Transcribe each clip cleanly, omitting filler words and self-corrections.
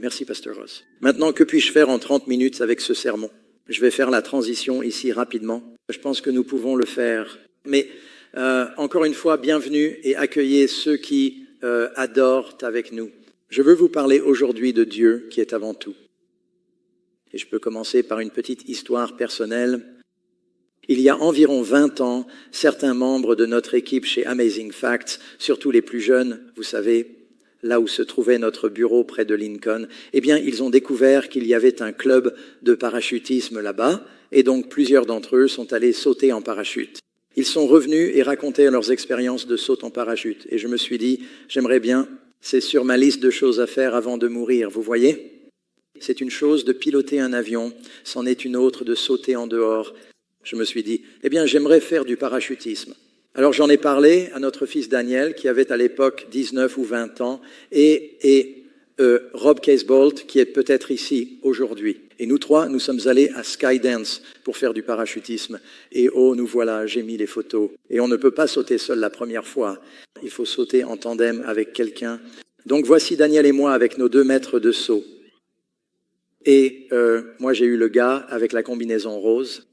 Merci, Pasteur Ross. Maintenant, que puis-je faire en 30 minutes avec ce sermon? Je vais faire la transition ici rapidement. Je pense que nous pouvons le faire. Mais encore une fois, bienvenue et accueillez ceux qui adorent avec nous. Je veux vous parler aujourd'hui de Dieu qui est avant tout. Et je peux commencer par une petite histoire personnelle. Il y a environ 20 ans, certains membres de notre équipe chez Amazing Facts, surtout les plus jeunes, vous savez, là où se trouvait notre bureau près de Lincoln, eh bien, ils ont découvert qu'il y avait un club de parachutisme là-bas, et donc plusieurs d'entre eux sont allés sauter en parachute. Ils sont revenus et racontaient leurs expériences de saut en parachute. Et je me suis dit, j'aimerais bien, c'est sur ma liste de choses à faire avant de mourir, vous voyez? C'est une chose de piloter un avion, c'en est une autre de sauter en dehors. Je me suis dit, eh bien, j'aimerais faire du parachutisme. Alors j'en ai parlé à notre fils Daniel, qui avait à l'époque 19 ou 20 ans, et Rob Casebolt, qui est peut-être ici aujourd'hui. Et nous trois, nous sommes allés à Skydance pour faire du parachutisme. Et oh, nous voilà, j'ai mis les photos. Et on ne peut pas sauter seul la première fois. Il faut sauter en tandem avec quelqu'un. Donc voici Daniel et moi avec nos 2 mètres de saut. Et moi, j'ai eu le gars avec la combinaison rose.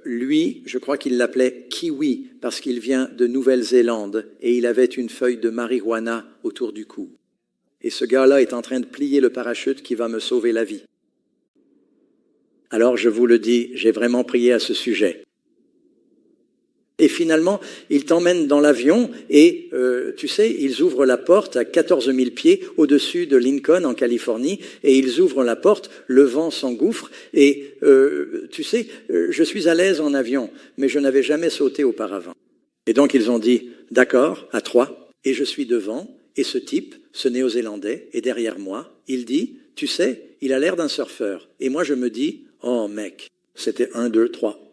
Lui, je crois qu'il l'appelait Kiwi parce qu'il vient de Nouvelle-Zélande et il avait une feuille de marijuana autour du cou. Et ce gars-là est en train de plier le parachute qui va me sauver la vie. Alors, je vous le dis, j'ai vraiment prié à ce sujet. Et finalement, ils t'emmènent dans l'avion et, tu sais, ils ouvrent la porte à 14 000 pieds au-dessus de Lincoln, en Californie, et ils ouvrent la porte, le vent s'engouffre, et, tu sais, je suis à l'aise en avion, mais je n'avais jamais sauté auparavant. Et donc, ils ont dit, d'accord, à 3, et je suis devant, et ce type, ce Néo-Zélandais, est derrière moi. Il dit, tu sais, il a l'air d'un surfeur. Et moi, je me dis, oh mec, c'était 1, 2, 3.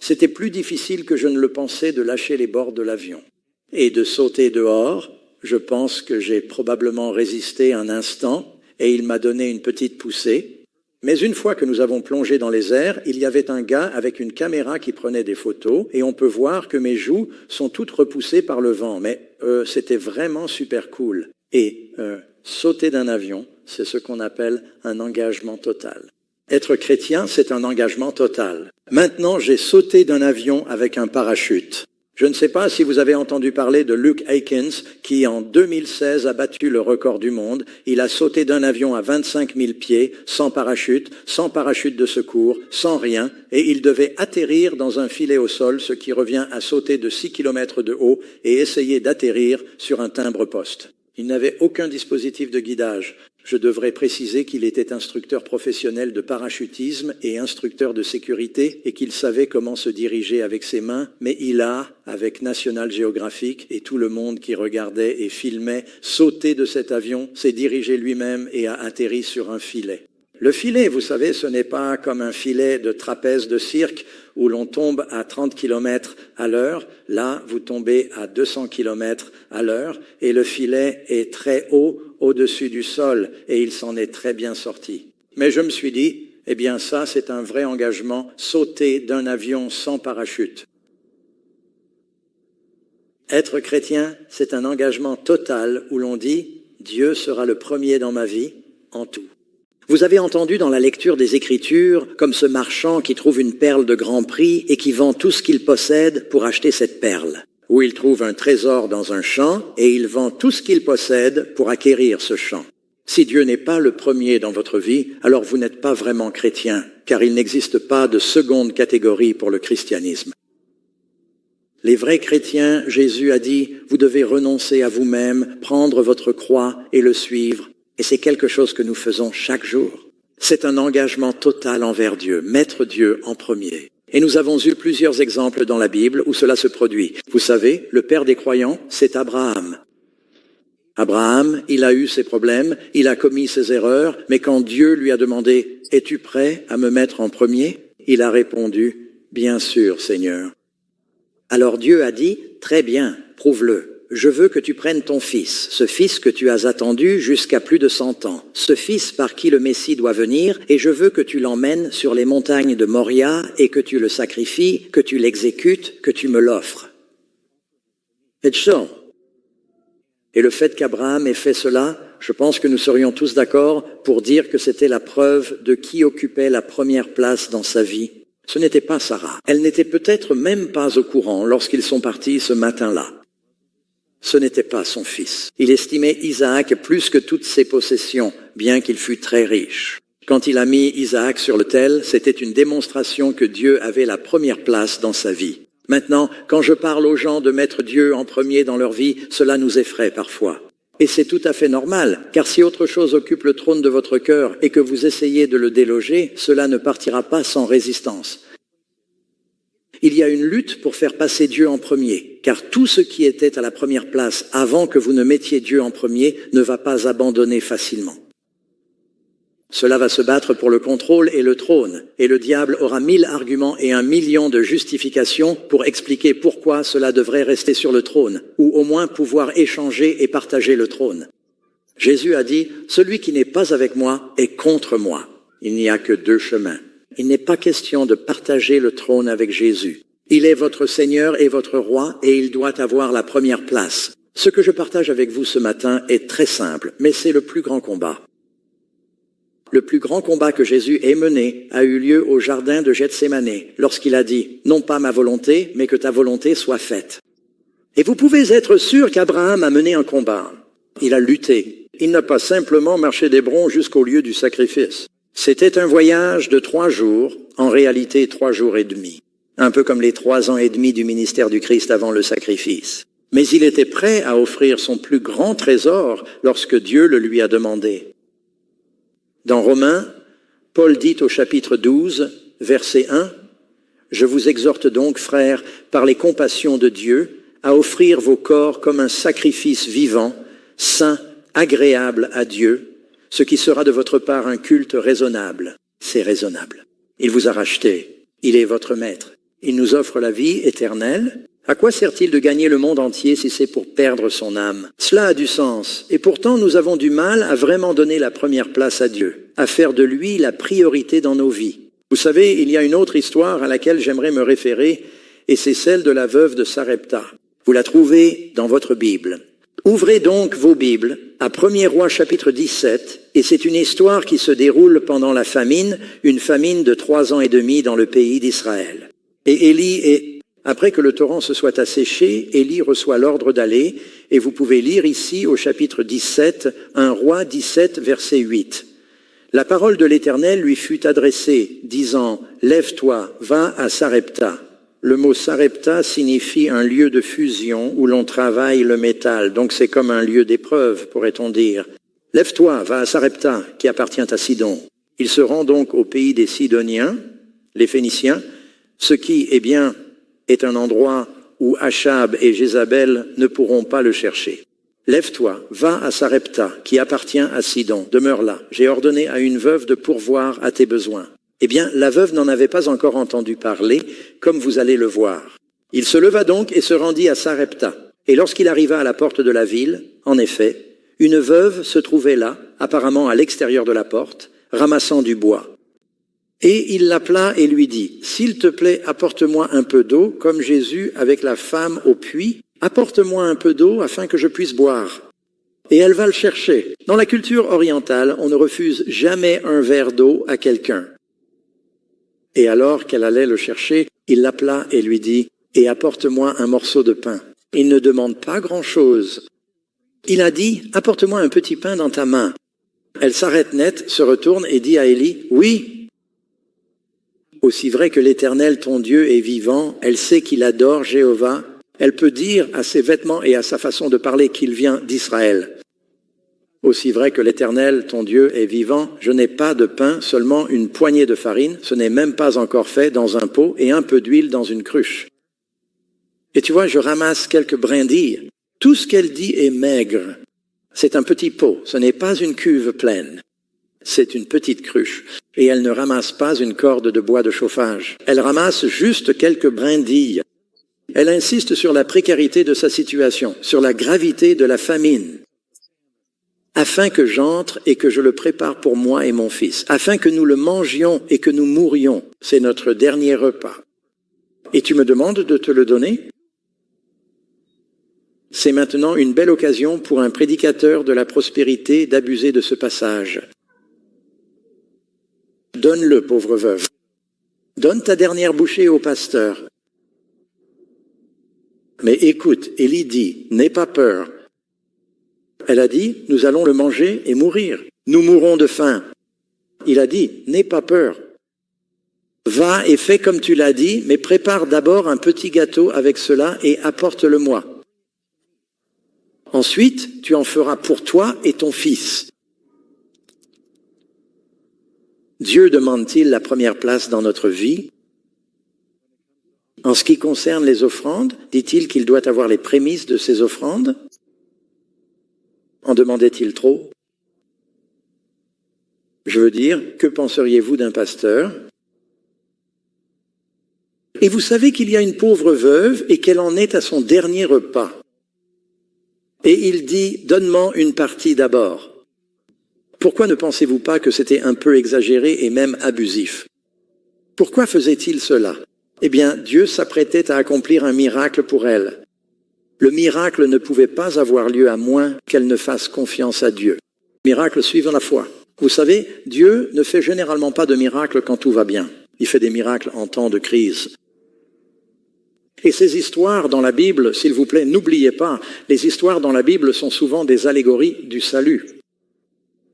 C'était plus difficile que je ne le pensais de lâcher les bords de l'avion. Et de sauter dehors, je pense que j'ai probablement résisté un instant, et il m'a donné une petite poussée. Mais une fois que nous avons plongé dans les airs, il y avait un gars avec une caméra qui prenait des photos, et on peut voir que mes joues sont toutes repoussées par le vent. Mais c'était vraiment super cool. Et sauter d'un avion, c'est ce qu'on appelle un engagement total. Être chrétien, c'est un engagement total. Maintenant, j'ai sauté d'un avion avec un parachute. Je ne sais pas si vous avez entendu parler de Luke Aikens, qui en 2016 a battu le record du monde. Il a sauté d'un avion à 25 000 pieds, sans parachute de secours, sans rien, et il devait atterrir dans un filet au sol, ce qui revient à sauter de 6 km de haut et essayer d'atterrir sur un timbre-poste. Il n'avait aucun dispositif de guidage. Je devrais préciser qu'il était instructeur professionnel de parachutisme et instructeur de sécurité et qu'il savait comment se diriger avec ses mains, mais il a, avec National Geographic et tout le monde qui regardait et filmait, sauté de cet avion, s'est dirigé lui-même et a atterri sur un filet. Le filet, vous savez, ce n'est pas comme un filet de trapèze de cirque où l'on tombe à 30 km à l'heure. Là, vous tombez à 200 km à l'heure et le filet est très haut au-dessus du sol et il s'en est très bien sorti. Mais je me suis dit, eh bien ça, c'est un vrai engagement, sauter d'un avion sans parachute. Être chrétien, c'est un engagement total où l'on dit, Dieu sera le premier dans ma vie, en tout. Vous avez entendu dans la lecture des Écritures, comme ce marchand qui trouve une perle de grand prix et qui vend tout ce qu'il possède pour acheter cette perle. Ou il trouve un trésor dans un champ et il vend tout ce qu'il possède pour acquérir ce champ. Si Dieu n'est pas le premier dans votre vie, alors vous n'êtes pas vraiment chrétien, car il n'existe pas de seconde catégorie pour le christianisme. Les vrais chrétiens, Jésus a dit, vous devez renoncer à vous-même, prendre votre croix et le suivre. Et c'est quelque chose que nous faisons chaque jour. C'est un engagement total envers Dieu, mettre Dieu en premier. Et nous avons eu plusieurs exemples dans la Bible où cela se produit. Vous savez, le père des croyants, c'est Abraham. Abraham, il a eu ses problèmes, il a commis ses erreurs, mais quand Dieu lui a demandé « Es-tu prêt à me mettre en premier ?» il a répondu « Bien sûr, Seigneur. » Alors Dieu a dit « Très bien, prouve-le. Je veux que tu prennes ton fils, ce fils que tu as attendu jusqu'à plus de 100 ans, ce fils par qui le Messie doit venir, et je veux que tu l'emmènes sur les montagnes de Moria et que tu le sacrifies, que tu l'exécutes, que tu me l'offres. » Et le fait qu'Abraham ait fait cela, Je pense que nous serions tous d'accord pour dire que c'était la preuve de qui occupait la première place dans sa vie. Ce n'était pas Sarah. Elle n'était peut-être même pas au courant lorsqu'ils sont partis ce matin-là. Ce n'était pas son fils. Il estimait Isaac plus que toutes ses possessions, bien qu'il fût très riche. Quand il a mis Isaac sur l'autel, c'était une démonstration que Dieu avait la première place dans sa vie. Maintenant, quand je parle aux gens de mettre Dieu en premier dans leur vie, cela nous effraie parfois. Et c'est tout à fait normal, car si autre chose occupe le trône de votre cœur et que vous essayez de le déloger, cela ne partira pas sans résistance. Il y a une lutte pour faire passer Dieu en premier, car tout ce qui était à la première place avant que vous ne mettiez Dieu en premier ne va pas abandonner facilement. Cela va se battre pour le contrôle et le trône, et le diable aura 1000 arguments et 1 million de justifications pour expliquer pourquoi cela devrait rester sur le trône, ou au moins pouvoir échanger et partager le trône. Jésus a dit, « Celui qui n'est pas avec moi est contre moi. » Il n'y a que 2 chemins. Il n'est pas question de partager le trône avec Jésus. Il est votre Seigneur et votre Roi, et il doit avoir la première place. Ce que je partage avec vous ce matin est très simple, mais c'est le plus grand combat. Le plus grand combat que Jésus ait mené a eu lieu au jardin de Gethsémane, lorsqu'il a dit « Non pas ma volonté, mais que ta volonté soit faite ». Et vous pouvez être sûr qu'Abraham a mené un combat. Il a lutté. Il n'a pas simplement marché d'Hébron jusqu'au lieu du sacrifice. C'était un voyage de 3 jours, en réalité 3 jours et demi. Un peu comme les 3 ans et demi du ministère du Christ avant le sacrifice. Mais il était prêt à offrir son plus grand trésor lorsque Dieu le lui a demandé. Dans Romains, Paul dit au chapitre 12, verset 1, « Je vous exhorte donc, frères, par les compassions de Dieu, à offrir vos corps comme un sacrifice vivant, saint, agréable à Dieu, ce qui sera de votre part un culte raisonnable. » C'est raisonnable. Il vous a racheté. Il est votre maître. Il nous offre la vie éternelle. À quoi sert-il de gagner le monde entier si c'est pour perdre son âme? Cela a du sens. Et pourtant, nous avons du mal à vraiment donner la première place à Dieu, à faire de lui la priorité dans nos vies. Vous savez, il y a une autre histoire à laquelle j'aimerais me référer, et c'est celle de la veuve de Sarepta. Vous la trouvez dans votre Bible. Ouvrez donc vos Bibles à 1er Roi chapitre 17, et c'est une histoire qui se déroule pendant la famine, une famine de 3 ans et demi dans le pays d'Israël. Et Élie est... Après que le torrent se soit asséché, Élie reçoit l'ordre d'aller, et vous pouvez lire ici au chapitre 17, 1 Roi 17, verset 8. La parole de l'Éternel lui fut adressée, disant, « Lève-toi, va à Sarepta. » Le mot Sarepta signifie un lieu de fusion où l'on travaille le métal, donc c'est comme un lieu d'épreuve, pourrait-on dire. « Lève-toi, va à Sarepta, qui appartient à Sidon. » Il se rend donc au pays des Sidoniens, les Phéniciens, ce qui, eh bien, est un endroit où Achab et Jézabel ne pourront pas le chercher. Lève-toi, va à Sarepta, qui appartient à Sidon, demeure là. J'ai ordonné à une veuve de pourvoir à tes besoins. Eh bien, la veuve n'en avait pas encore entendu parler, comme vous allez le voir. Il se leva donc et se rendit à Sarepta. Et lorsqu'il arriva à la porte de la ville, en effet, une veuve se trouvait là, apparemment à l'extérieur de la porte, ramassant du bois. Et il l'appela et lui dit, « S'il te plaît, apporte-moi un peu d'eau, comme Jésus avec la femme au puits. Apporte-moi un peu d'eau afin que je puisse boire. » Et elle va le chercher. Dans la culture orientale, on ne refuse jamais un verre d'eau à quelqu'un. Et alors qu'elle allait le chercher, il l'appela et lui dit, « Et apporte-moi un morceau de pain. » Il ne demande pas grand-chose. Il a dit, « Apporte-moi un petit pain dans ta main. » Elle s'arrête net, se retourne et dit à Élie, « Oui. » Aussi vrai que l'Éternel, ton Dieu, est vivant, elle sait qu'il adore Jéhovah. Elle peut dire à ses vêtements et à sa façon de parler qu'il vient d'Israël. Aussi vrai que l'Éternel, ton Dieu, est vivant, je n'ai pas de pain, seulement une poignée de farine, ce n'est même pas encore fait dans un pot, et un peu d'huile dans une cruche. Et tu vois, je ramasse quelques brindilles. Tout ce qu'elle dit est maigre. C'est un petit pot, ce n'est pas une cuve pleine. C'est une petite cruche. Et elle ne ramasse pas une corde de bois de chauffage. Elle ramasse juste quelques brindilles. Elle insiste sur la précarité de sa situation, sur la gravité de la famine, afin que j'entre et que je le prépare pour moi et mon fils, afin que nous le mangions et que nous mourions. C'est notre dernier repas. Et tu me demandes de te le donner? C'est maintenant une belle occasion pour un prédicateur de la prospérité d'abuser de ce passage. Donne-le, pauvre veuve. Donne ta dernière bouchée au pasteur. Mais écoute, Élie dit, n'aie pas peur. Elle a dit, nous allons le manger et mourir. Nous mourrons de faim. Il a dit, n'aie pas peur. Va et fais comme tu l'as dit, mais prépare d'abord un petit gâteau avec cela et apporte-le-moi. Ensuite, tu en feras pour toi et ton fils. Dieu demande-t-il la première place dans notre vie? En ce qui concerne les offrandes, dit-il qu'il doit avoir les prémices de ses offrandes? En demandait-il trop? Je veux dire, que penseriez-vous d'un pasteur? Et vous savez qu'il y a une pauvre veuve et qu'elle en est à son dernier repas. Et il dit, donne-moi une partie d'abord. Pourquoi ne pensez-vous pas que c'était un peu exagéré et même abusif? Pourquoi faisait-il cela? Eh bien, Dieu s'apprêtait à accomplir un miracle pour elle. Le miracle ne pouvait pas avoir lieu à moins qu'elle ne fasse confiance à Dieu. Miracle suivant la foi. Vous savez, Dieu ne fait généralement pas de miracles quand tout va bien. Il fait des miracles en temps de crise. Et ces histoires dans la Bible, s'il vous plaît, n'oubliez pas, les histoires dans la Bible sont souvent des allégories du salut.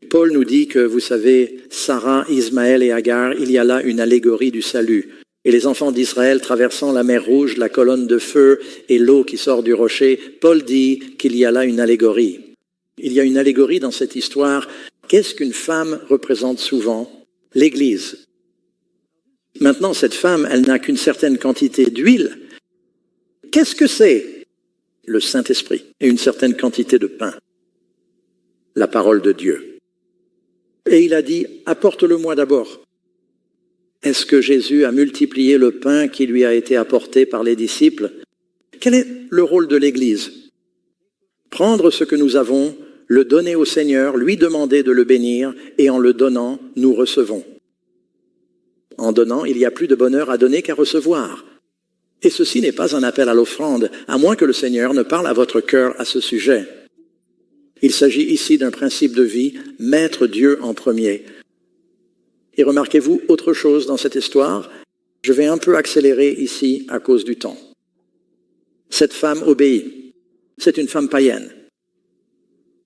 Paul nous dit que, vous savez, Sarah, Ismaël et Agar, il y a là une allégorie du salut. Et les enfants d'Israël traversant la mer Rouge, la colonne de feu et l'eau qui sort du rocher, Paul dit qu'il y a là une allégorie. Il y a une allégorie dans cette histoire. Qu'est-ce qu'une femme représente souvent? L'Église. Maintenant, cette femme, elle n'a qu'une certaine quantité d'huile. Qu'est-ce que c'est? Le Saint-Esprit et une certaine quantité de pain. La parole de Dieu. Et il a dit, apporte-le-moi d'abord. Est-ce que Jésus a multiplié le pain qui lui a été apporté par les disciples? Quel est le rôle de l'Église? Prendre ce que nous avons, le donner au Seigneur, lui demander de le bénir, et en le donnant, nous recevons. En donnant, il y a plus de bonheur à donner qu'à recevoir. Et ceci n'est pas un appel à l'offrande, à moins que le Seigneur ne parle à votre cœur à ce sujet. Il s'agit ici d'un principe de vie, mettre Dieu en premier. Et remarquez-vous autre chose dans cette histoire? Je vais un peu accélérer ici à cause du temps. Cette femme obéit. C'est une femme païenne.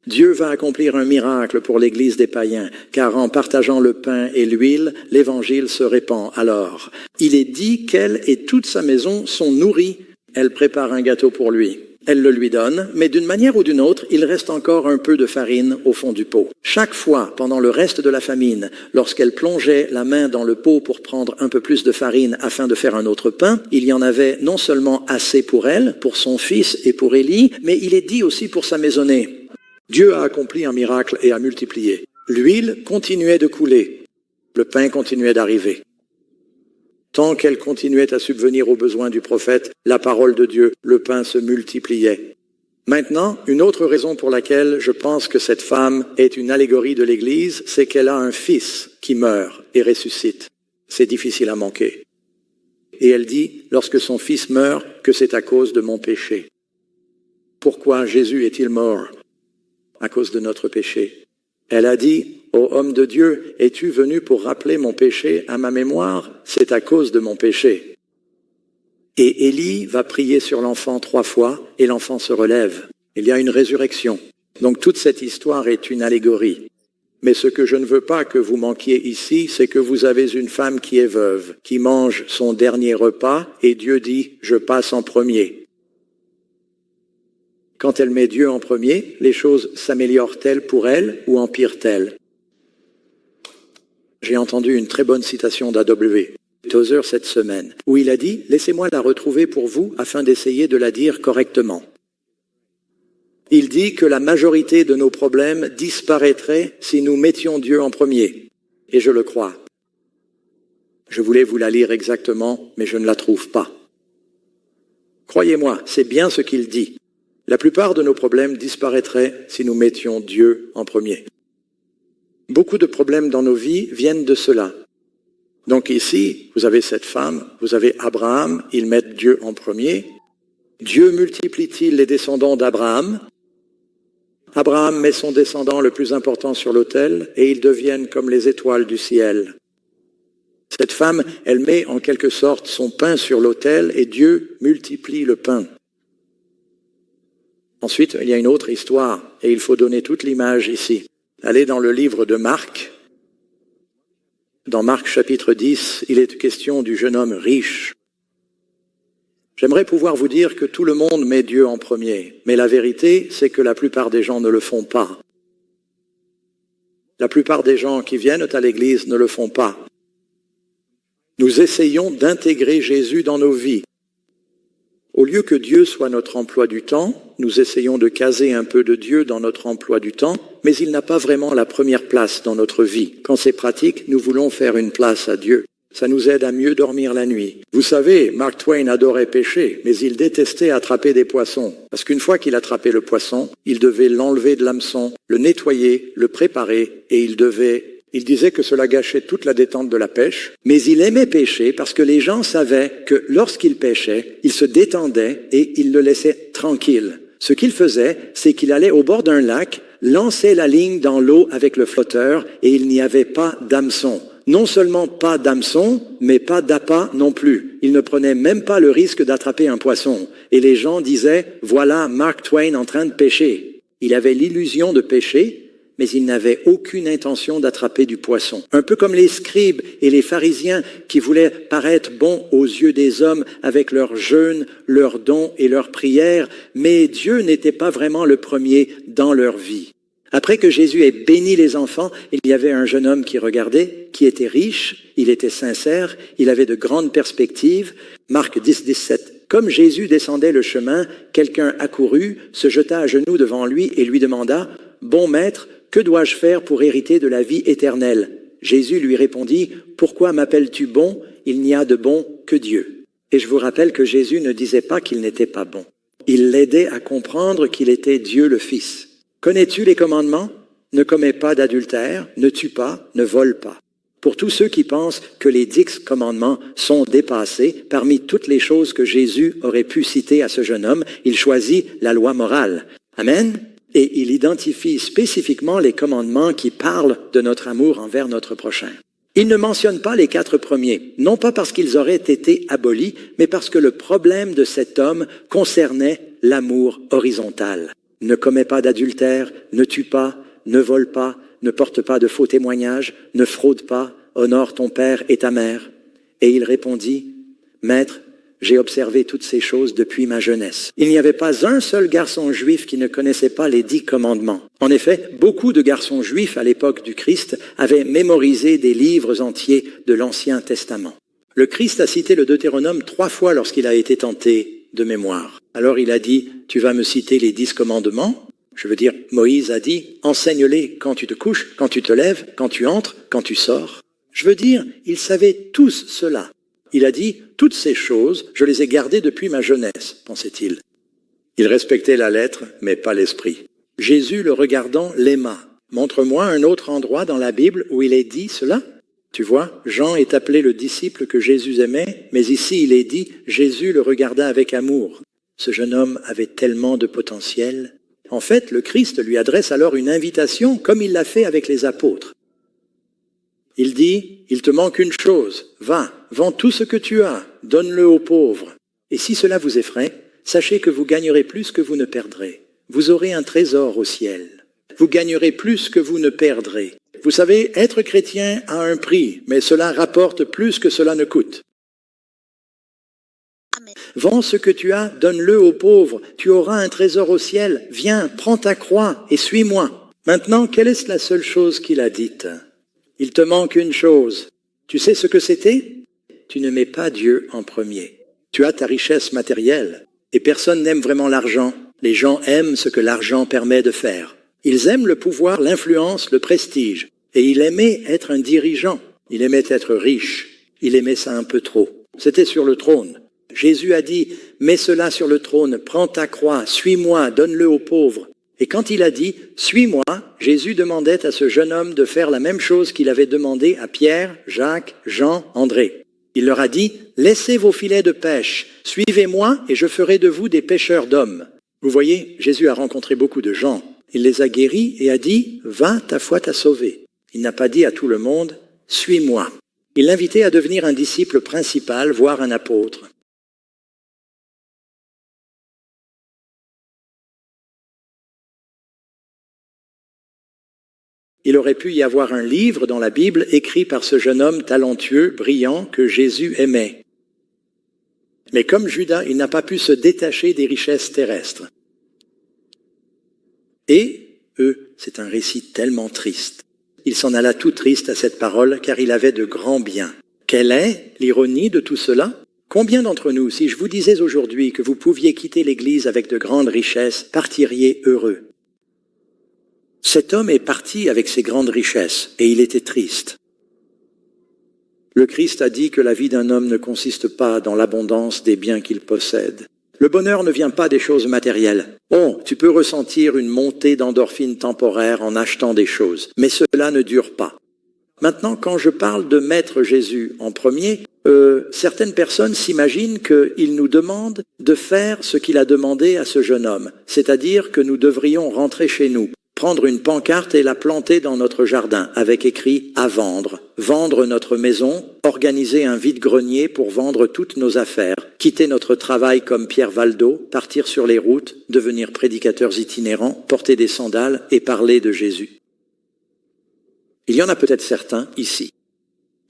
Dieu va accomplir un miracle pour l'Église des païens, car en partageant le pain et l'huile, l'Évangile se répand. Alors, il est dit qu'elle et toute sa maison sont nourris. Elle prépare un gâteau pour lui. Elle le lui donne, mais d'une manière ou d'une autre, il reste encore un peu de farine au fond du pot. Chaque fois, pendant le reste de la famine, lorsqu'elle plongeait la main dans le pot pour prendre un peu plus de farine afin de faire un autre pain, il y en avait non seulement assez pour elle, pour son fils et pour Élie, mais il est dit aussi pour sa maisonnée. Dieu a accompli un miracle et a multiplié. L'huile continuait de couler. Le pain continuait d'arriver. Tant qu'elle continuait à subvenir aux besoins du prophète, la parole de Dieu, le pain se multipliait. Maintenant, une autre raison pour laquelle je pense que cette femme est une allégorie de l'Église, c'est qu'elle a un fils qui meurt et ressuscite. C'est difficile à manquer. Et elle dit, lorsque son fils meurt, que c'est à cause de mon péché. Pourquoi Jésus est-il mort? À cause de notre péché. Elle a dit, ô homme de Dieu, es-tu venu pour rappeler mon péché à ma mémoire? C'est à cause de mon péché. Et Élie va prier sur l'enfant 3 fois et l'enfant se relève. Il y a une résurrection. Donc toute cette histoire est une allégorie. Mais ce que je ne veux pas que vous manquiez ici, c'est que vous avez une femme qui est veuve, qui mange son dernier repas et Dieu dit, je passe en premier. Quand elle met Dieu en premier, les choses s'améliorent-elles pour elle ou empirent-elles? J'ai entendu une très bonne citation d'A.W. Tozer cette semaine, où il a dit « Laissez-moi la retrouver pour vous afin d'essayer de la dire correctement ». Il dit que la majorité de nos problèmes disparaîtraient si nous mettions Dieu en premier. Et je le crois. Je voulais vous la lire exactement, mais je ne la trouve pas. Croyez-moi, c'est bien ce qu'il dit. La plupart de nos problèmes disparaîtraient si nous mettions Dieu en premier. Beaucoup de problèmes dans nos vies viennent de cela. Donc ici, vous avez cette femme, vous avez Abraham, ils mettent Dieu en premier. Dieu multiplie-t-il les descendants d'Abraham? Abraham met son descendant le plus important sur l'autel et ils deviennent comme les étoiles du ciel. Cette femme, elle met en quelque sorte son pain sur l'autel et Dieu multiplie le pain. Ensuite, il y a une autre histoire et il faut donner toute l'image ici. Allez dans le livre de Marc. Dans Marc chapitre 10, il est question du jeune homme riche. J'aimerais pouvoir vous dire que tout le monde met Dieu en premier, mais la vérité, c'est que la plupart des gens ne le font pas. La plupart des gens qui viennent à l'église ne le font pas. Nous essayons d'intégrer Jésus dans nos vies. Au lieu que Dieu soit notre emploi du temps, nous essayons de caser un peu de Dieu dans notre emploi du temps, mais il n'a pas vraiment la première place dans notre vie. Quand c'est pratique, nous voulons faire une place à Dieu. Ça nous aide à mieux dormir la nuit. Vous savez, Mark Twain adorait pêcher, mais il détestait attraper des poissons. Parce qu'une fois qu'il attrapait le poisson, il devait l'enlever de l'hameçon, le nettoyer, le préparer, et il disait que cela gâchait toute la détente de la pêche, mais il aimait pêcher parce que les gens savaient que lorsqu'il pêchait, il se détendait et il le laissait tranquille. Ce qu'il faisait, c'est qu'il allait au bord d'un lac, lançait la ligne dans l'eau avec le flotteur et il n'y avait pas d'hameçon. Non seulement pas d'hameçon, mais pas d'appât non plus. Il ne prenait même pas le risque d'attraper un poisson. Et les gens disaient, voilà Mark Twain en train de pêcher. Il avait l'illusion de pêcher, mais il n'avait aucune intention d'attraper du poisson. Un peu comme les scribes et les pharisiens qui voulaient paraître bons aux yeux des hommes avec leurs jeûnes, leurs dons et leurs prières, mais Dieu n'était pas vraiment le premier dans leur vie. Après que Jésus ait béni les enfants, il y avait un jeune homme qui regardait, qui était riche, il était sincère, il avait de grandes perspectives. Marc 10, 17. Comme Jésus descendait le chemin, quelqu'un accourut, se jeta à genoux devant lui et lui demanda, « Bon maître, que dois-je faire pour hériter de la vie éternelle ?» Jésus lui répondit, « Pourquoi m'appelles-tu bon? Il n'y a de bon que Dieu. » Et je vous rappelle que Jésus ne disait pas qu'il n'était pas bon. Il l'aidait à comprendre qu'il était Dieu le Fils. Connais-tu les commandements? Ne commets pas d'adultère, ne tue pas, ne vole pas. Pour tous ceux qui pensent que les 10 commandements sont dépassés, parmi toutes les choses que Jésus aurait pu citer à ce jeune homme, il choisit la loi morale. Amen? Et il identifie spécifiquement les commandements qui parlent de notre amour envers notre prochain. Il ne mentionne pas les 4 premiers, non pas parce qu'ils auraient été abolis, mais parce que le problème de cet homme concernait l'amour horizontal. Ne commets pas d'adultère, ne tue pas, ne vole pas, ne porte pas de faux témoignages, ne fraude pas, honore ton père et ta mère. Et il répondit, « Maître, j'ai observé toutes ces choses depuis ma jeunesse. » Il n'y avait pas un seul garçon juif qui ne connaissait pas les 10 commandements. En effet, beaucoup de garçons juifs à l'époque du Christ avaient mémorisé des livres entiers de l'Ancien Testament. Le Christ a cité le Deutéronome 3 fois lorsqu'il a été tenté de mémoire. Alors il a dit, tu vas me citer les 10 commandements? Je veux dire, Moïse a dit, enseigne-les quand tu te couches, quand tu te lèves, quand tu entres, quand tu sors. Je veux dire, ils savaient tous cela. Il a dit, toutes ces choses, je les ai gardées depuis ma jeunesse, pensait-il. Il respectait la lettre, mais pas l'esprit. Jésus, le regardant, l'aima. Montre-moi un autre endroit dans la Bible où il est dit cela. Tu vois, Jean est appelé le disciple que Jésus aimait, mais ici il est dit, Jésus le regarda avec amour. Ce jeune homme avait tellement de potentiel. En fait, le Christ lui adresse alors une invitation, comme il l'a fait avec les apôtres. Il dit, il te manque une chose, va, vends tout ce que tu as, donne-le aux pauvres. Et si cela vous effraie, sachez que vous gagnerez plus que vous ne perdrez. Vous aurez un trésor au ciel. Vous gagnerez plus que vous ne perdrez. Vous savez, être chrétien a un prix, mais cela rapporte plus que cela ne coûte. Vends ce que tu as, donne-le aux pauvres, tu auras un trésor au ciel. Viens, prends ta croix et suis-moi. Maintenant, quelle est la seule chose qu'il a dite? Il te manque une chose. Tu sais ce que c'était? Tu ne mets pas Dieu en premier. Tu as ta richesse matérielle et personne n'aime vraiment l'argent. Les gens aiment ce que l'argent permet de faire. Ils aiment le pouvoir, l'influence, le prestige. Et il aimait être un dirigeant. Il aimait être riche. Il aimait ça un peu trop. C'était sur le trône. Jésus a dit, mets cela sur le trône, prends ta croix, suis-moi, donne-le aux pauvres. Et quand il a dit, suis-moi, Jésus demandait à ce jeune homme de faire la même chose qu'il avait demandé à Pierre, Jacques, Jean, André. Il leur a dit, « Laissez vos filets de pêche, suivez-moi et je ferai de vous des pêcheurs d'hommes. » Vous voyez, Jésus a rencontré beaucoup de gens. Il les a guéris et a dit, « Va, ta foi t'a sauvé. » Il n'a pas dit à tout le monde, « Suis-moi. » Il l'invitait à devenir un disciple principal, voire un apôtre. Il aurait pu y avoir un livre dans la Bible écrit par ce jeune homme talentueux, brillant, que Jésus aimait. Mais comme Judas, il n'a pas pu se détacher des richesses terrestres. Et c'est un récit tellement triste. Il s'en alla tout triste à cette parole, car il avait de grands biens. Quelle est l'ironie de tout cela? Combien d'entre nous, si je vous disais aujourd'hui que vous pouviez quitter l'Église avec de grandes richesses, partiriez heureux? Cet homme est parti avec ses grandes richesses, et il était triste. Le Christ a dit que la vie d'un homme ne consiste pas dans l'abondance des biens qu'il possède. Le bonheur ne vient pas des choses matérielles. Oh, tu peux ressentir une montée d'endorphine temporaire en achetant des choses, mais cela ne dure pas. Maintenant, quand je parle de mettre Jésus en premier, certaines personnes s'imaginent qu'il nous demande de faire ce qu'il a demandé à ce jeune homme, c'est-à-dire que nous devrions rentrer chez nous, prendre une pancarte et la planter dans notre jardin avec écrit « à vendre », vendre notre maison, organiser un vide-grenier pour vendre toutes nos affaires, quitter notre travail comme Pierre Valdo, partir sur les routes, devenir prédicateurs itinérants, porter des sandales et parler de Jésus. Il y en a peut-être certains ici.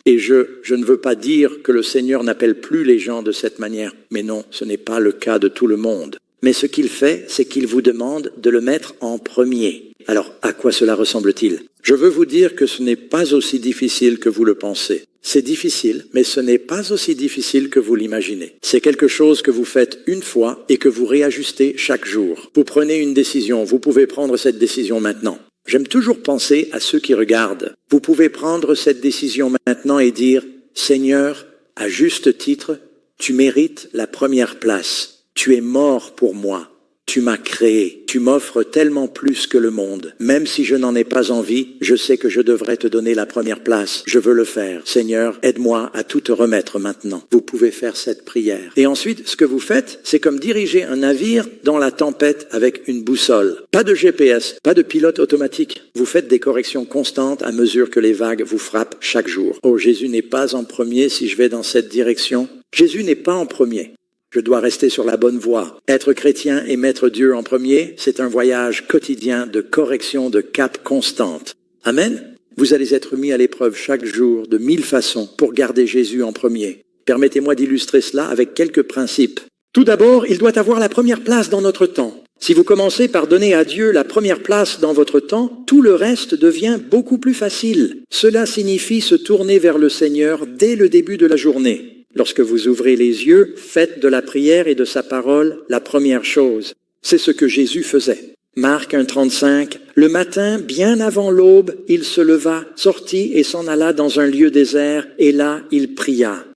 Et je ne veux pas dire que le Seigneur n'appelle plus les gens de cette manière, mais non, ce n'est pas le cas de tout le monde. Mais ce qu'il fait, c'est qu'il vous demande de le mettre en premier. Alors, à quoi cela ressemble-t-il? Je veux vous dire que ce n'est pas aussi difficile que vous le pensez. C'est difficile, mais ce n'est pas aussi difficile que vous l'imaginez. C'est quelque chose que vous faites une fois et que vous réajustez chaque jour. Vous prenez une décision, vous pouvez prendre cette décision maintenant. J'aime toujours penser à ceux qui regardent. Vous pouvez prendre cette décision maintenant et dire « Seigneur, à juste titre, tu mérites la première place. Tu es mort pour moi. Tu m'as créé. Tu m'offres tellement plus que le monde. Même si je n'en ai pas envie, je sais que je devrais te donner la première place. Je veux le faire. Seigneur, aide-moi à tout te remettre maintenant. » Vous pouvez faire cette prière. Et ensuite, ce que vous faites, c'est comme diriger un navire dans la tempête avec une boussole. Pas de GPS, pas de pilote automatique. Vous faites des corrections constantes à mesure que les vagues vous frappent chaque jour. Oh, Jésus n'est pas en premier si je vais dans cette direction. Jésus n'est pas en premier. Je dois rester sur la bonne voie. Être chrétien et mettre Dieu en premier, c'est un voyage quotidien de correction de cap constante. Amen. Vous allez être mis à l'épreuve chaque jour de 1000 façons pour garder Jésus en premier. Permettez-moi d'illustrer cela avec quelques principes. Tout d'abord, il doit avoir la première place dans notre temps. Si vous commencez par donner à Dieu la première place dans votre temps, tout le reste devient beaucoup plus facile. Cela signifie se tourner vers le Seigneur dès le début de la journée. Lorsque vous ouvrez les yeux, faites de la prière et de sa parole la première chose. C'est ce que Jésus faisait. Marc 1,35, « Le matin, bien avant l'aube, il se leva, sortit et s'en alla dans un lieu désert, et là, il pria. »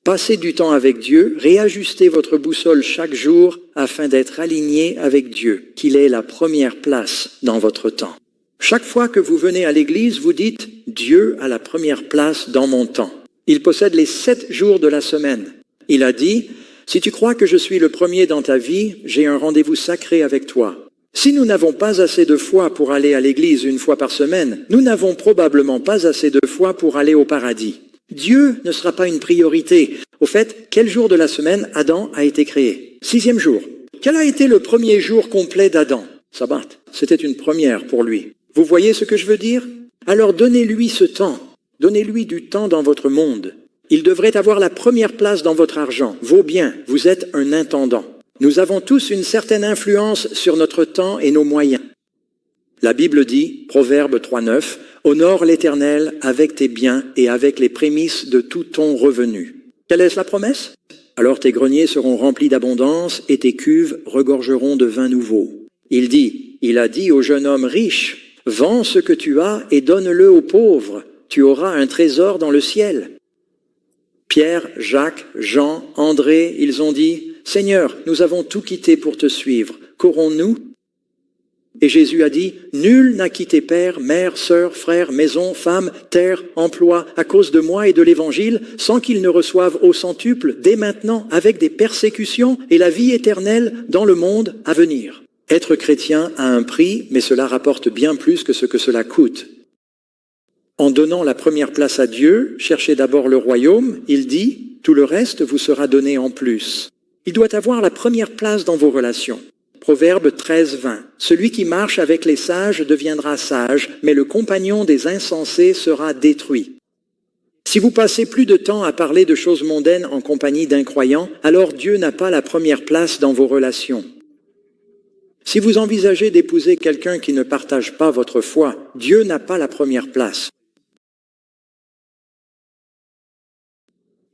Passez du temps avec Dieu, réajustez votre boussole chaque jour afin d'être aligné avec Dieu, qu'il ait la première place dans votre temps. Chaque fois que vous venez à l'église, vous dites « Dieu a la première place dans mon temps ». Il possède les 7 jours de la semaine. Il a dit, « Si tu crois que je suis le premier dans ta vie, j'ai un rendez-vous sacré avec toi. » Si nous n'avons pas assez de foi pour aller à l'église une fois par semaine, nous n'avons probablement pas assez de foi pour aller au paradis. Dieu ne sera pas une priorité. Au fait, quel jour de la semaine Adam a été créé? 6e jour. Quel a été le premier jour complet d'Adam? Sabbat. C'était une première pour lui. Vous voyez ce que je veux dire? Alors donnez-lui ce temps. Donnez-lui du temps dans votre monde. Il devrait avoir la première place dans votre argent, vos biens. Vous êtes un intendant. Nous avons tous une certaine influence sur notre temps et nos moyens. La Bible dit, Proverbe 3,9, « Honore l'Éternel avec tes biens et avec les prémices de tout ton revenu. » Quelle est la promesse? Alors tes greniers seront remplis d'abondance et tes cuves regorgeront de vin nouveau. Il a dit au jeune homme riche, « Vends ce que tu as et donne-le aux pauvres. Tu auras un trésor dans le ciel. » Pierre, Jacques, Jean, André, ils ont dit, « Seigneur, nous avons tout quitté pour te suivre. Qu'aurons-nous » Et Jésus a dit, « Nul n'a quitté père, mère, sœur, frère, maison, femme, terre, emploi, à cause de moi et de l'Évangile, sans qu'il ne reçoive au centuple, dès maintenant, avec des persécutions et la vie éternelle dans le monde à venir. » Être chrétien a un prix, mais cela rapporte bien plus que ce que cela coûte. En donnant la première place à Dieu, cherchez d'abord le royaume, il dit, « Tout le reste vous sera donné en plus. » Il doit avoir la première place dans vos relations. Proverbe 13, 20. Celui qui marche avec les sages deviendra sage, mais le compagnon des insensés sera détruit. Si vous passez plus de temps à parler de choses mondaines en compagnie d'incroyants, alors Dieu n'a pas la première place dans vos relations. Si vous envisagez d'épouser quelqu'un qui ne partage pas votre foi, Dieu n'a pas la première place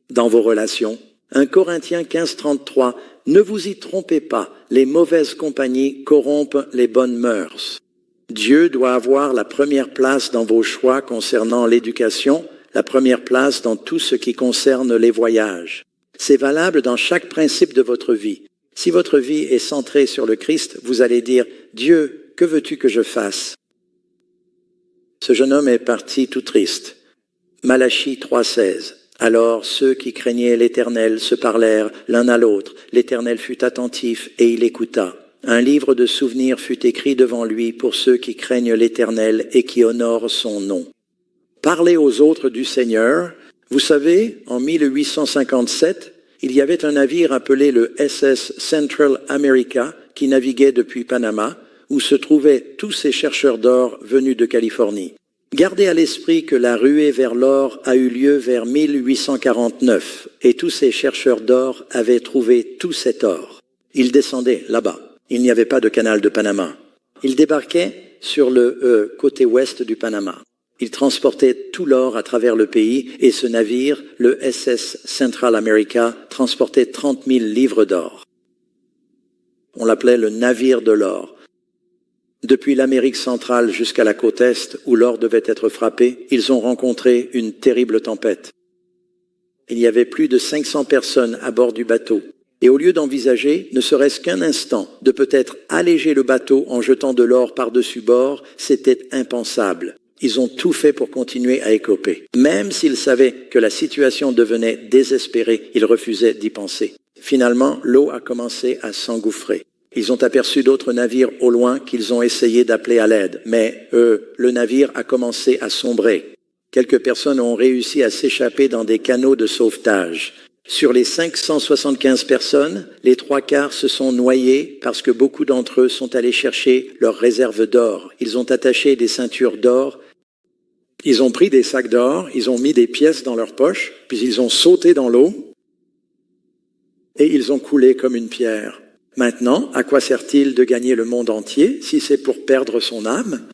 dans vos relations. 1 Corinthiens 15, 33. Ne vous y trompez pas, les mauvaises compagnies corrompent les bonnes mœurs. Dieu doit avoir la première place dans vos choix concernant l'éducation, la première place dans tout ce qui concerne les voyages. C'est valable dans chaque principe de votre vie. Si votre vie est centrée sur le Christ, vous allez dire « Dieu, que veux-tu que je fasse ?» Ce jeune homme est parti tout triste. Malachie 3,16. Alors ceux qui craignaient l'Éternel se parlèrent l'un à l'autre. L'Éternel fut attentif et il écouta. Un livre de souvenirs fut écrit devant lui pour ceux qui craignent l'Éternel et qui honorent son nom. Parlez aux autres du Seigneur. Vous savez, en 1857, il y avait un navire appelé le SS Central America qui naviguait depuis Panama, où se trouvaient tous ces chercheurs d'or venus de Californie. Gardez à l'esprit que la ruée vers l'or a eu lieu vers 1849 et tous ces chercheurs d'or avaient trouvé tout cet or. Ils descendaient là-bas. Il n'y avait pas de canal de Panama. Ils débarquaient sur le côté ouest du Panama. Ils transportaient tout l'or à travers le pays et ce navire, le SS Central America, transportait 30 000 livres d'or. On l'appelait le navire de l'or. Depuis l'Amérique centrale jusqu'à la côte Est, où l'or devait être frappé, ils ont rencontré une terrible tempête. Il y avait plus de 500 personnes à bord du bateau. Et au lieu d'envisager, ne serait-ce qu'un instant, de peut-être alléger le bateau en jetant de l'or par-dessus bord, c'était impensable. Ils ont tout fait pour continuer à écoper. Même s'ils savaient que la situation devenait désespérée, ils refusaient d'y penser. Finalement, l'eau a commencé à s'engouffrer. Ils ont aperçu d'autres navires au loin qu'ils ont essayé d'appeler à l'aide. Mais le navire a commencé à sombrer. Quelques personnes ont réussi à s'échapper dans des canots de sauvetage. Sur les 575 personnes, les 3/4 se sont noyés parce que beaucoup d'entre eux sont allés chercher leurs réserves d'or. Ils ont attaché des ceintures d'or. Ils ont pris des sacs d'or, ils ont mis des pièces dans leurs poches, puis ils ont sauté dans l'eau et ils ont coulé comme une pierre. Maintenant, à quoi sert-il de gagner le monde entier si c'est pour perdre son âme?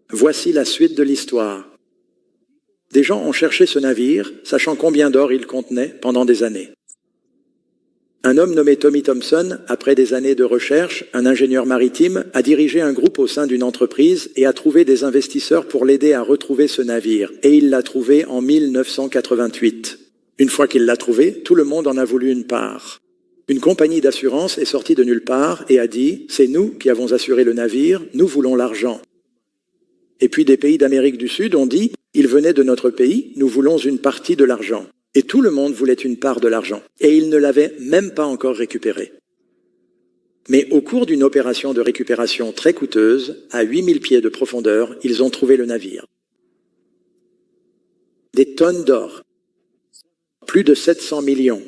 Voici la suite de l'histoire. Des gens ont cherché ce navire, sachant combien d'or il contenait pendant des années. Un homme nommé Tommy Thompson, après des années de recherche, un ingénieur maritime, a dirigé un groupe au sein d'une entreprise et a trouvé des investisseurs pour l'aider à retrouver ce navire. Et il l'a trouvé en 1988. Une fois qu'il l'a trouvé, tout le monde en a voulu une part. Une compagnie d'assurance est sortie de nulle part et a dit « C'est nous qui avons assuré le navire, nous voulons l'argent ». Et puis des pays d'Amérique du Sud ont dit « Il venait de notre pays, nous voulons une partie de l'argent ». Et tout le monde voulait une part de l'argent. Et ils ne l'avaient même pas encore récupéré. Mais au cours d'une opération de récupération très coûteuse, à 8000 pieds de profondeur, ils ont trouvé le navire. Des tonnes d'or, plus de 700 millions.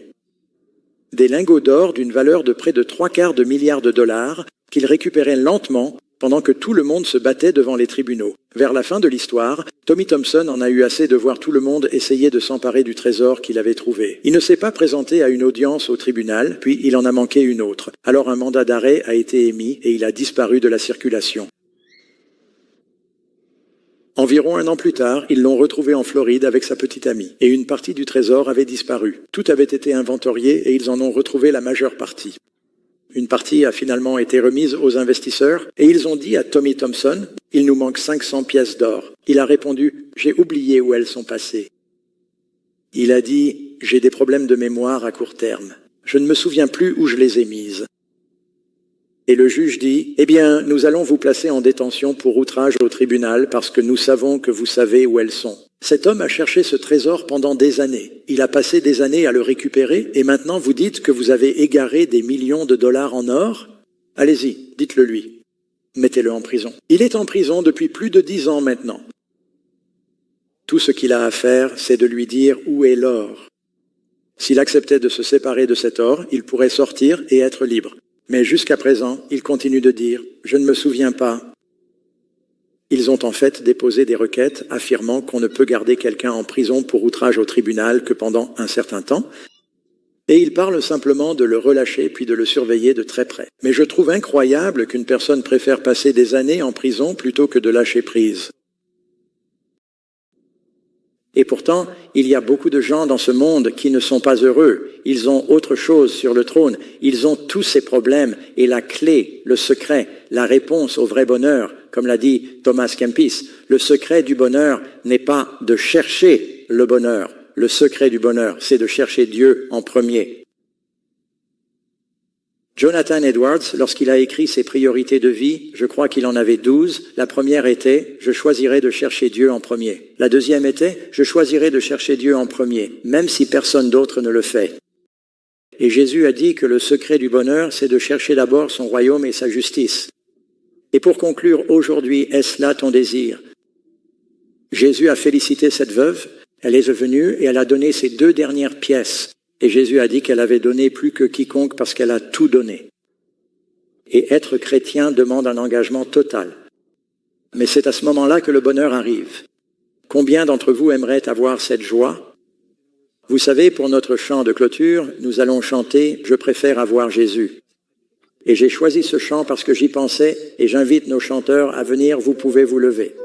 Des lingots d'or d'une valeur de près de 3/4 de milliards de dollars qu'ils récupéraient lentement pendant que tout le monde se battait devant les tribunaux. Vers la fin de l'histoire, Tommy Thompson en a eu assez de voir tout le monde essayer de s'emparer du trésor qu'il avait trouvé. Il ne s'est pas présenté à une audience au tribunal, puis il en a manqué une autre. Alors un mandat d'arrêt a été émis et il a disparu de la circulation. Environ 1 an plus tard, ils l'ont retrouvé en Floride avec sa petite amie. Et une partie du trésor avait disparu. Tout avait été inventorié et ils en ont retrouvé la majeure partie. Une partie a finalement été remise aux investisseurs et ils ont dit à Tommy Thompson, « Il nous manque 500 pièces d'or. » Il a répondu, « J'ai oublié où elles sont passées. » Il a dit, « J'ai des problèmes de mémoire à court terme. Je ne me souviens plus où je les ai mises. » Et le juge dit, eh bien, nous allons vous placer en détention pour outrage au tribunal parce que nous savons que vous savez où elles sont. Cet homme a cherché ce trésor pendant des années. Il a passé des années à le récupérer et maintenant vous dites que vous avez égaré des millions de dollars en or. Allez-y, dites-le lui. Mettez-le en prison. Il est en prison depuis plus de 10 ans maintenant. Tout ce qu'il a à faire, c'est de lui dire où est l'or. S'il acceptait de se séparer de cet or, il pourrait sortir et être libre. Mais jusqu'à présent, il continue de dire « Je ne me souviens pas ». Ils ont en fait déposé des requêtes affirmant qu'on ne peut garder quelqu'un en prison pour outrage au tribunal que pendant un certain temps, et ils parlent simplement de le relâcher puis de le surveiller de très près. Mais je trouve incroyable qu'une personne préfère passer des années en prison plutôt que de lâcher prise. Et pourtant, il y a beaucoup de gens dans ce monde qui ne sont pas heureux. Ils ont autre chose sur le trône. Ils ont tous ces problèmes. Et la clé, le secret, la réponse au vrai bonheur, comme l'a dit Thomas Kempis, le secret du bonheur n'est pas de chercher le bonheur. Le secret du bonheur, c'est de chercher Dieu en premier. Jonathan Edwards, lorsqu'il a écrit ses priorités de vie, je crois qu'il en avait 12. La première était « Je choisirai de chercher Dieu en premier ». La deuxième était « Je choisirai de chercher Dieu en premier, même si personne d'autre ne le fait ». Et Jésus a dit que le secret du bonheur, c'est de chercher d'abord son royaume et sa justice. Et pour conclure, aujourd'hui, est-ce là ton désir? Jésus a félicité cette veuve, elle est venue et elle a donné ses 2 dernières pièces. Et Jésus a dit qu'elle avait donné plus que quiconque parce qu'elle a tout donné. Et être chrétien demande un engagement total. Mais c'est à ce moment-là que le bonheur arrive. Combien d'entre vous aimeraient avoir cette joie? Vous savez, pour notre chant de clôture, nous allons chanter « Je préfère avoir Jésus ». Et j'ai choisi ce chant parce que j'y pensais et j'invite nos chanteurs à venir, vous pouvez vous lever.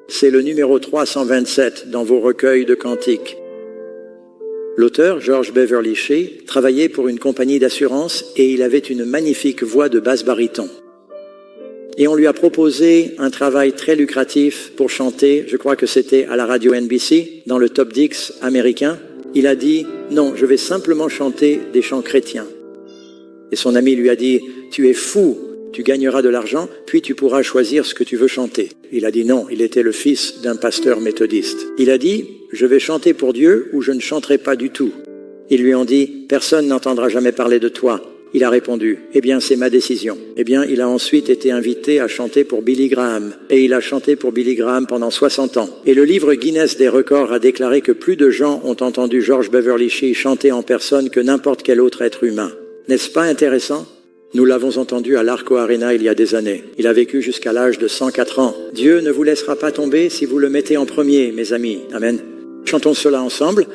C'est le numéro 327 dans vos recueils de cantiques. L'auteur, George Beverly Shea, travaillait pour une compagnie d'assurance et il avait une magnifique voix de basse-baryton. Et on lui a proposé un travail très lucratif pour chanter, je crois que c'était à la radio NBC, dans le top 10 américain. Il a dit « Non, je vais simplement chanter des chants chrétiens ». Et son ami lui a dit « Tu es fou, tu gagneras de l'argent, puis tu pourras choisir ce que tu veux chanter ». Il a dit non, il était le fils d'un pasteur méthodiste. Il a dit « Je vais chanter pour Dieu ou je ne chanterai pas du tout ». Ils lui ont dit « Personne n'entendra jamais parler de toi ». Il a répondu « Eh bien, c'est ma décision ». Eh bien, il a ensuite été invité à chanter pour Billy Graham. Et il a chanté pour Billy Graham pendant 60 ans. Et le livre Guinness des records a déclaré que plus de gens ont entendu George Beverly Shea chanter en personne que n'importe quel autre être humain. N'est-ce pas intéressant ? Nous l'avons entendu à l'Arco Arena il y a des années. Il a vécu jusqu'à l'âge de 104 ans. Dieu ne vous laissera pas tomber si vous le mettez en premier, mes amis. Amen. Chantons cela ensemble.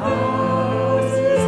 Houses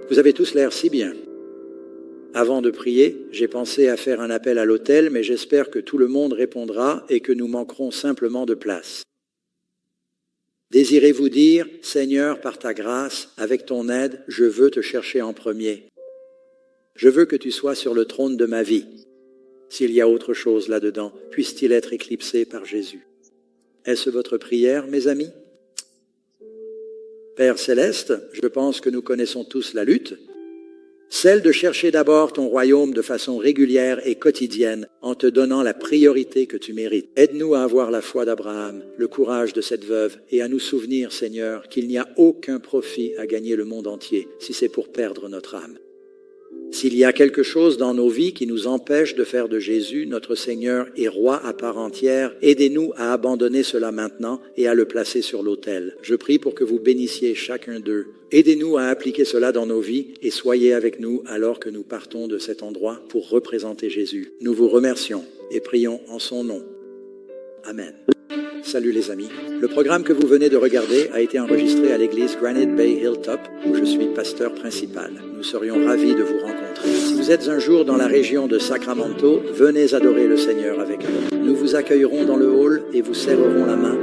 Vous avez tous l'air si bien. Avant de prier, j'ai pensé à faire un appel à l'autel, mais j'espère que tout le monde répondra et que nous manquerons simplement de place. Désirez-vous dire, Seigneur, par ta grâce, avec ton aide, je veux te chercher en premier. Je veux que tu sois sur le trône de ma vie. S'il y a autre chose là-dedans, puisse-t-il être éclipsé par Jésus. Est-ce votre prière, mes amis? Père Céleste, je pense que nous connaissons tous la lutte, celle de chercher d'abord ton royaume de façon régulière et quotidienne en te donnant la priorité que tu mérites. Aide-nous à avoir la foi d'Abraham, le courage de cette veuve et à nous souvenir, Seigneur, qu'il n'y a aucun profit à gagner le monde entier si c'est pour perdre notre âme. S'il y a quelque chose dans nos vies qui nous empêche de faire de Jésus notre Seigneur et Roi à part entière, aidez-nous à abandonner cela maintenant et à le placer sur l'autel. Je prie pour que vous bénissiez chacun d'eux. Aidez-nous à appliquer cela dans nos vies et soyez avec nous alors que nous partons de cet endroit pour représenter Jésus. Nous vous remercions et prions en son nom. Amen. Salut les amis. Le programme que vous venez de regarder a été enregistré à l'église Granite Bay Hilltop où je suis pasteur principal. Nous serions ravis de vous rencontrer. Si vous êtes un jour dans la région de Sacramento, venez adorer le Seigneur avec nous. Nous vous accueillerons dans le hall et vous serrerons la main